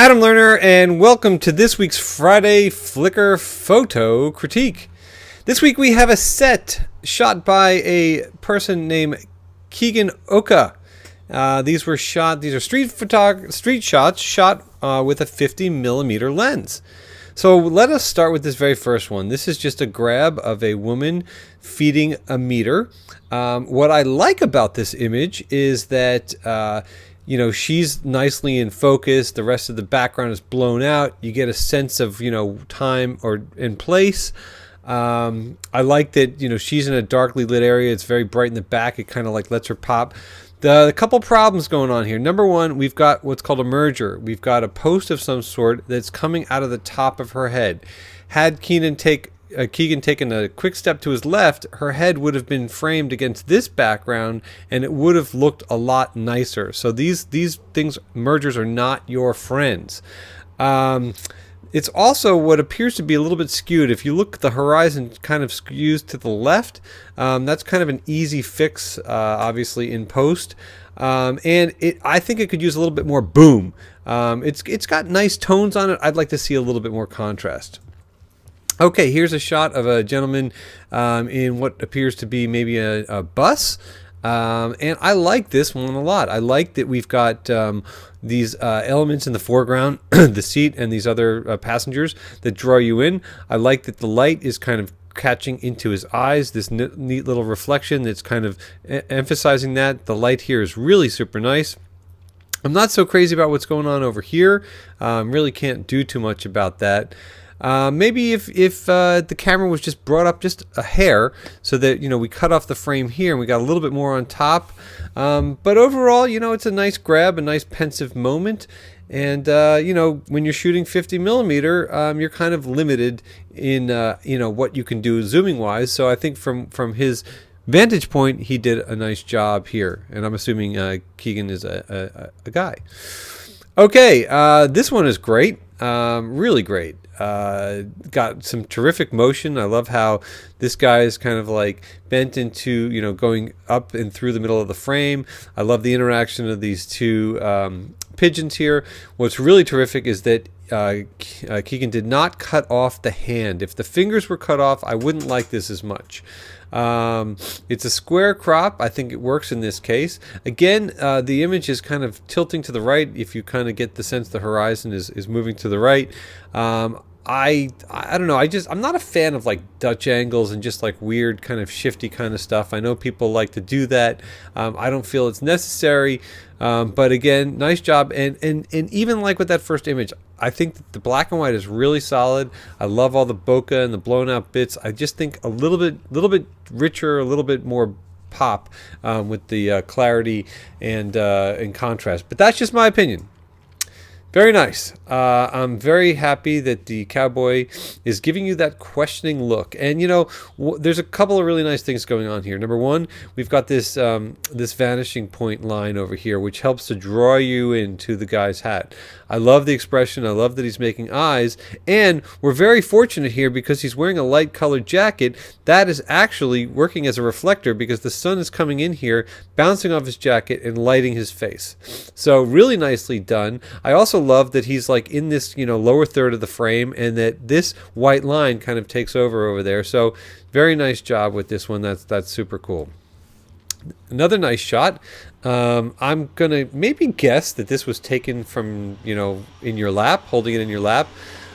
Adam Lerner, and welcome to this week's Friday Flickr photo critique. This week we have a set shot by a person named Keagan Oka. These are street shots shot with a 50mm lens. So let us start with this very first one. This is just a grab of a woman feeding a meter. What I like about this image is that she's nicely in focus. The rest of the background is blown out. You get a sense of, time or in place. I like that, she's in a darkly lit area. It's very bright in the back. It kind of like lets her pop. The couple problems going on here. Number one, we've got what's called a merger. We've got a post of some sort that's coming out of the top of her head. Had Keagan taken a quick step to his left, her head would have been framed against this background and it would have looked a lot nicer. So these mergers are not your friends. It's also what appears to be a little bit skewed. If you look, the horizon kind of skews to the left. That's kind of an easy fix, obviously, in post. I think it could use a little bit more boom. It's got nice tones on it. I'd like to see a little bit more contrast. Okay, here's a shot of a gentleman in what appears to be maybe a bus. And I like this one a lot. I like that we've got these elements in the foreground, the seat and these other passengers that draw you in. I like that the light is kind of catching into his eyes, this neat little reflection that's kind of emphasizing that. The light here is really super nice. I'm not so crazy about what's going on over here. Really can't do too much about that. Maybe if the camera was just brought up just a hair so that, we cut off the frame here and we got a little bit more on top. But overall, it's a nice grab, a nice pensive moment. And, when you're shooting 50mm, you're kind of limited in, what you can do zooming wise. So I think from his vantage point, he did a nice job here. And I'm assuming Keagan is a guy. Okay, this one is great. Really great. Got some terrific motion. I love how this guy is kind of like bent into, going up and through the middle of the frame. I love the interaction of these two pigeons here. What's really terrific is that Keagan did not cut off the hand. If the fingers were cut off, I wouldn't like this as much. It's a square crop. I think it works in this case. Again, the image is kind of tilting to the right. If you kind of get the sense the horizon is moving to the right. I don't know. I'm not a fan of like Dutch angles and just like weird kind of shifty kind of stuff. I know people like to do that. I don't feel it's necessary. But again, nice job. And even like with that first image, I think that the black and white is really solid. I love all the bokeh and the blown out bits. I just think a little bit richer, a little bit more pop with the clarity and contrast. But that's just my opinion. Very nice. I'm very happy that the cowboy is giving you that questioning look. And, there's a couple of really nice things going on here. Number one, we've got this this vanishing point line over here, which helps to draw you into the guy's hat. I love the expression. I love that he's making eyes. And we're very fortunate here because he's wearing a light colored jacket. That is actually working as a reflector because the sun is coming in here, bouncing off his jacket and lighting his face. So really nicely done. I also love that he's like in this lower third of the frame and that this white line kind of takes over there. So very nice job with this one. That's super cool. Another nice shot. I'm gonna maybe guess that this was taken from in your lap, holding it in your lap.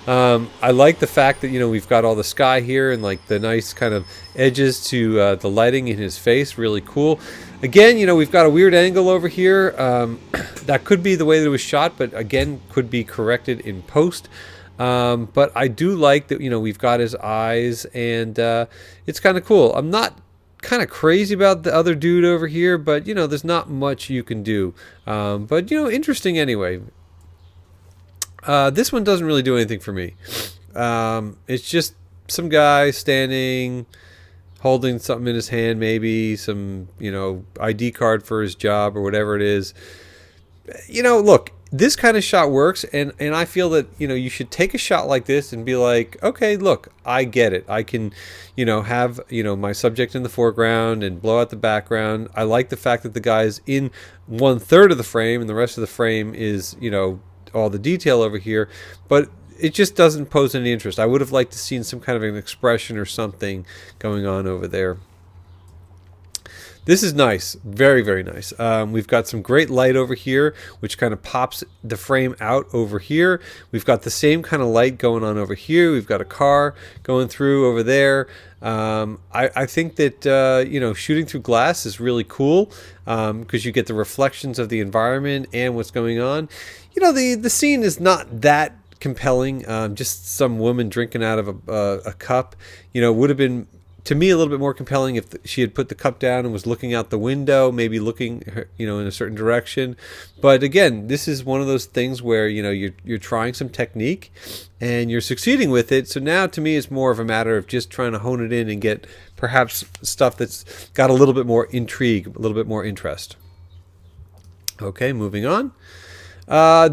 I like the fact that we've got all the sky here and like the nice kind of edges to the lighting in his face. Really cool. Again, we've got a weird angle over here. That could be the way that it was shot, but again, could be corrected in post. But I do like that we've got his eyes, and it's kind of cool. I'm not kind of crazy about the other dude over here, but there's not much you can do. But interesting anyway. This one doesn't really do anything for me. It's just some guy standing, holding something in his hand, maybe some, ID card for his job or whatever it is. Look, this kind of shot works, and I feel that, you should take a shot like this and be like, okay, look, I get it. I can, have, my subject in the foreground and blow out the background. I like the fact that the guy's in 1/3 of the frame and the rest of the frame is, all the detail over here, but it just doesn't pose any interest. I would have liked to seen some kind of an expression or something going on over there. This is nice, very, very nice. We've got some great light over here, which kind of pops the frame out over here. We've got the same kind of light going on over here. We've got a car going through over there. I think that, you know, shooting through glass is really cool because you get the reflections of the environment and what's going on. You know, the scene is not that compelling. Just some woman drinking out of a cup, you know, would have been, to me, a little bit more compelling if she had put the cup down and was looking out the window, maybe looking, you know, in a certain direction. But again, this is one of those things where, you know, you're trying some technique and you're succeeding with it. So now to me it's more of a matter of just trying to hone it in and get perhaps stuff that's got a little bit more intrigue, a little bit more interest. Okay, moving on.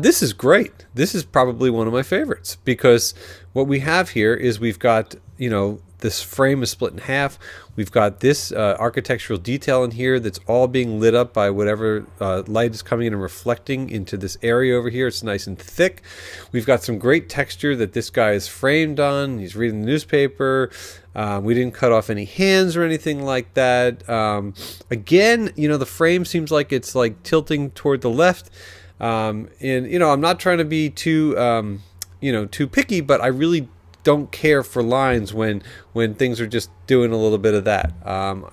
This is great. This is probably one of my favorites because what we have here is we've got, you know, this frame is split in half. We've got this architectural detail in here that's all being lit up by whatever light is coming in and reflecting into this area over here. It's nice and thick. We've got some great texture that this guy is framed on. He's reading the newspaper. We didn't cut off any hands or anything like that. Again, you know, the frame seems like it's like tilting toward the left. And, you know, I'm not trying to be too, you know, too picky, but I really don't care for lines when things are just doing a little bit of that.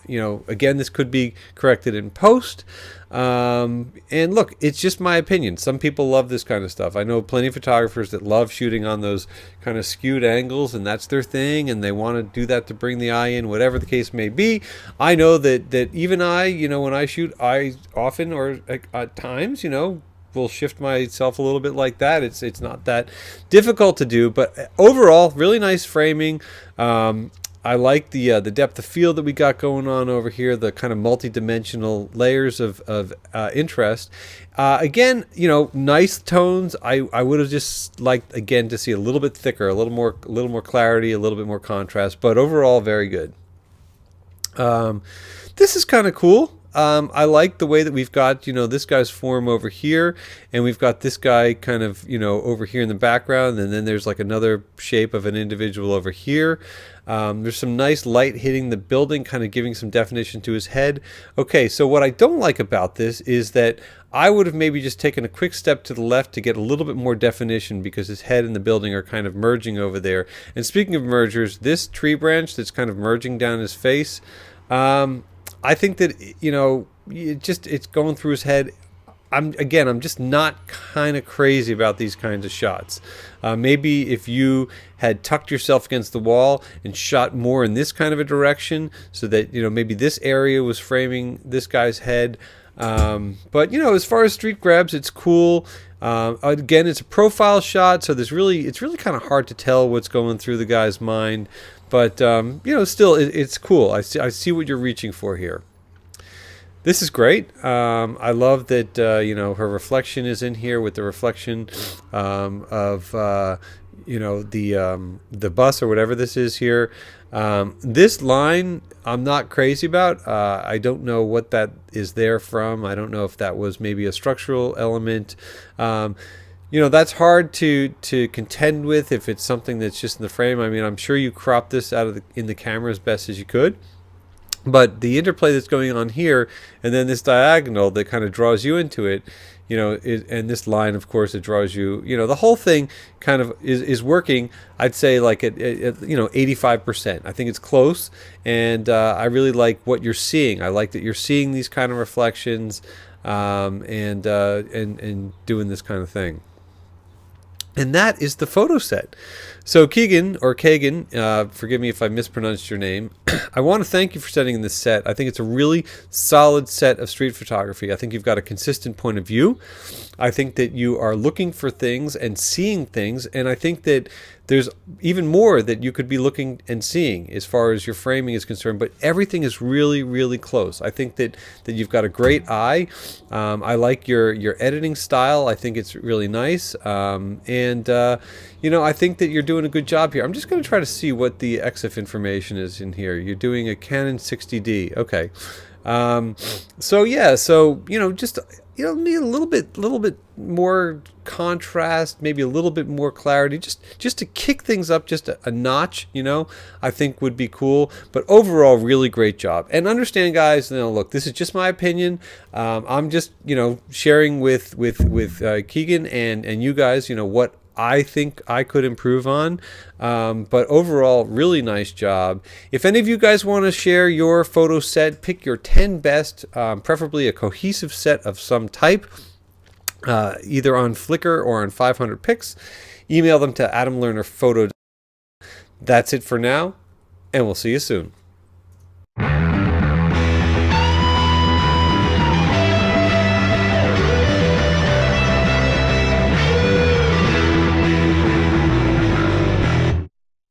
You know, again, this could be corrected in post. And look, it's just my opinion. Some people love this kind of stuff. I know plenty of photographers that love shooting on those kind of skewed angles, and that's their thing, and they want to do that to bring the eye in, whatever the case may be. I know that even I, you know, when I shoot, I often or at times, you know, will shift myself a little bit like that. It's not that difficult to do, but overall, really nice framing. I like the depth of field that we got going on over here, the kind of multi-dimensional layers of interest. Again, you know, nice tones. I would have just liked, again, to see a little bit thicker, a little more clarity, a little bit more contrast, but overall, very good. This is kind of cool. I like the way that we've got, you know, this guy's form over here, and we've got this guy kind of, you know, over here in the background, and then there's like another shape of an individual over here. There's some nice light hitting the building, kind of giving some definition to his head. Okay, so what I don't like about this is that I would have maybe just taken a quick step to the left to get a little bit more definition because his head and the building are kind of merging over there. And speaking of mergers, this tree branch that's kind of merging down his face, I think that, you know, it's going through his head. I'm just not kind of crazy about these kinds of shots. Maybe if you had tucked yourself against the wall and shot more in this kind of a direction so that, you know, maybe this area was framing this guy's head. But, you know, as far as street grabs, it's cool. Again, it's a profile shot, so it's really kind of hard to tell what's going through the guy's mind. But, you know, still, it's cool. I see what you're reaching for here. This is great. I love that, you know, her reflection is in here with the reflection of, you know, the bus or whatever this is here. This line I'm not crazy about. I don't know what that is there from. I don't know if that was maybe a structural element. You know, that's hard to contend with if it's something that's just in the frame. I mean, I'm sure you cropped this out of in the camera as best as you could. But the interplay that's going on here, and then this diagonal that kind of draws you into it, you know, and this line, of course, it draws you, you know, the whole thing kind of is working, I'd say, like at you know, 85%. I think it's close, and I really like what you're seeing. I like that you're seeing these kind of reflections and doing this kind of thing. And that is the photo set. So Keagan, forgive me if I mispronounced your name, I want to thank you for sending in this set. I think it's a really solid set of street photography. I think you've got a consistent point of view. I think that you are looking for things and seeing things, and I think that there's even more that you could be looking and seeing as far as your framing is concerned, but everything is really, really close. I think that you've got a great eye. I like your editing style. I think it's really nice. You know, I think that you're doing a good job here. I'm just going to try to see what the EXIF information is in here. You're doing a Canon 60D. Okay. So, yeah, so, you know, just need a little bit more contrast, maybe a little bit more clarity, just to kick things up just a notch, I think would be cool. But overall, really great job. And understand, guys, look, this is just my opinion. I'm just, sharing with Keagan and you guys, what I think I could improve on. But overall, really nice job. If any of you guys want to share your photo set, pick your 10 best, preferably a cohesive set of some type, either on Flickr or on 500 pics. Email them to adamlernerphoto. That's it for now, and we'll see you soon.